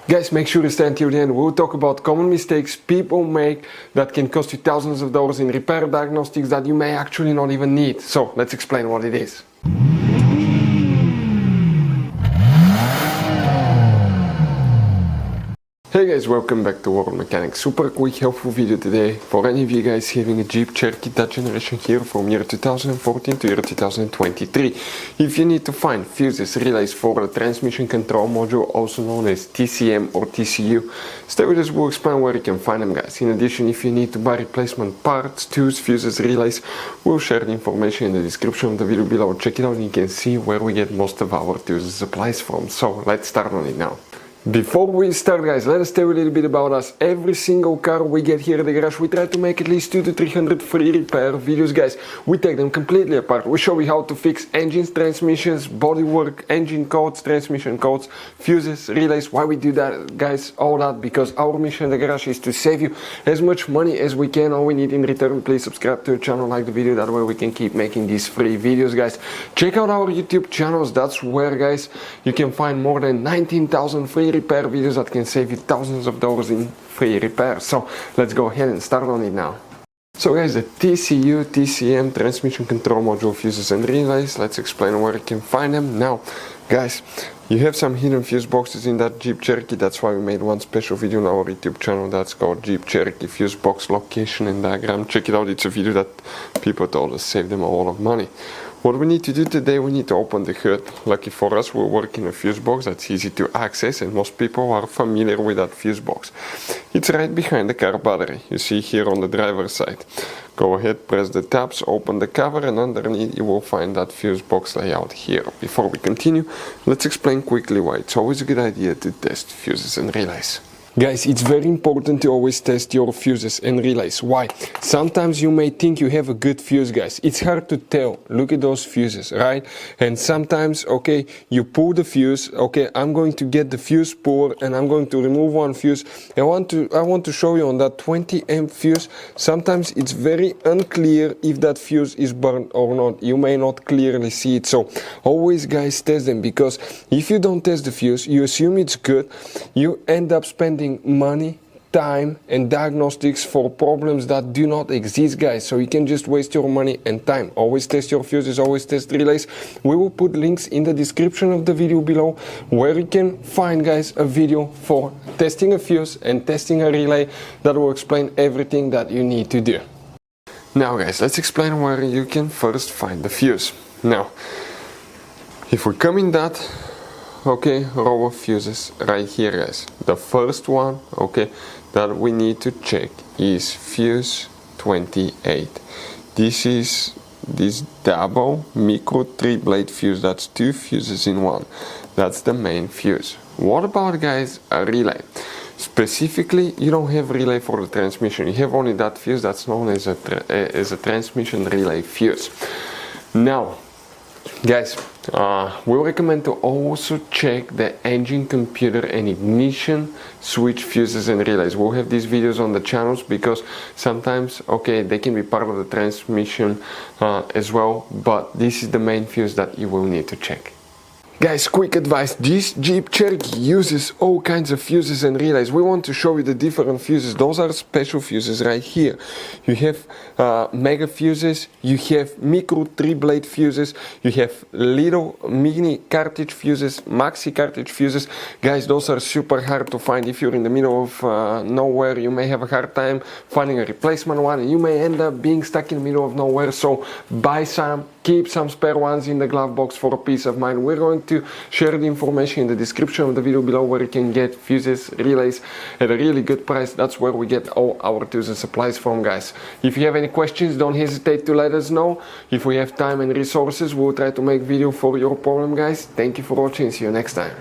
Guys, make sure to stay until the end. We'll talk about common mistakes people make that can cost you thousands of dollars in repair diagnostics that you may actually not even need. So let's explain what it is. Hey guys, welcome back to World Mechanics. Super quick helpful video today for any of you guys having a Jeep Cherokee that generation here from year 2014 to year 2023. If you need to find fuses, relays for the transmission control module, also known as TCM or TCU, stay with us, we'll explain where you can find them, guys. In addition, if you need to buy replacement parts, tools, fuses, relays, we'll share the information in the description of the video below. Check it out and you can see where we get most of our tools and supplies from. So let's start on it now. Before we start, guys, let us tell you a little bit about us. Every single car we get here at the garage, we try to make at least 200 to 300 free repair videos, guys. We take them completely apart. We show you how to fix engines, transmissions, bodywork, engine codes, transmission codes, fuses, relays. Why we do that, guys, all that because our mission in the garage is to save you as much money as we can. All we need in return, please subscribe to the channel, like the video, that way we can keep making these free videos, guys. Check out our YouTube channels. That's where, guys, you can find more than 19,000 free repair videos that can save you thousands of dollars in free repair. So let's go ahead and start on it now. So guys, the TCU TCM Transmission Control Module, fuses and relays, let's explain where you can find them. Now guys, you have some hidden fuse boxes in that Jeep Cherokee. That's why we made one special video on our YouTube channel that's called Jeep Cherokee Fuse Box Location and Diagram. Check it out, it's a video that people told us saved them a lot of money. What we need to do today, we need to open the hood. Lucky for us, we're working a fuse box that's easy to access and most people are familiar with that fuse box. It's right behind the car battery, you see here on the driver's side. Go ahead, press the tabs, open the cover, and underneath you will find that fuse box layout here. Before we continue, let's explain quickly why it's always a good idea to test fuses and relays. Guys, it's very important to always test your fuses and relays. Why? Sometimes you may think you have a good fuse, guys. It's hard to tell. Look at those fuses, right? And sometimes, okay, you pull the fuse. Okay, I'm going to get the fuse puller and I'm going to remove one fuse. I want to show you on that 20 amp fuse. Sometimes it's very unclear if that fuse is burned or not. You may not clearly see it. So always, guys, test them, because if you don't test the fuse, you assume it's good. You end up spending money, time and diagnostics for problems that do not exist, guys. So you can just waste your money and time. Always test your fuses, always test relays. We will put links in the description of the video below where you can find, guys, a video for testing a fuse and testing a relay that will explain everything that you need to do. Now guys, let's explain where you can first find the fuse. Now if we come in that row of fuses right here, guys, the first one that we need to check is fuse 28. This is this double micro 3-blade fuse. That's two fuses in one. That's the main fuse. What about, guys, a relay? Specifically, you don't have relay for the transmission. You have only that fuse that's known as a transmission relay fuse. Now guys, we recommend to also check the engine, computer and ignition switch fuses and relays. We'll have these videos on the channels because sometimes, they can be part of the transmission as well, but this is the main fuse that you will need to check. Guys, quick advice, this Jeep Cherokee uses all kinds of fuses and relays. We want to show you the different fuses. Those are special fuses right here. You have mega fuses, you have micro 3-blade fuses, you have little mini cartridge fuses, maxi cartridge fuses. Guys, those are super hard to find. If you're in the middle of nowhere, you may have a hard time finding a replacement one and you may end up being stuck in the middle of nowhere. So buy some, keep some spare ones in the glove box for peace of mind. We're going to share the information in the description of the video below where you can get fuses, relays at a really good price. That's where we get all our tools and supplies from, guys. If you have any questions, don't hesitate to let us know. If we have time and resources, we'll try to make video for your problem, guys. Thank you for watching. See you next time.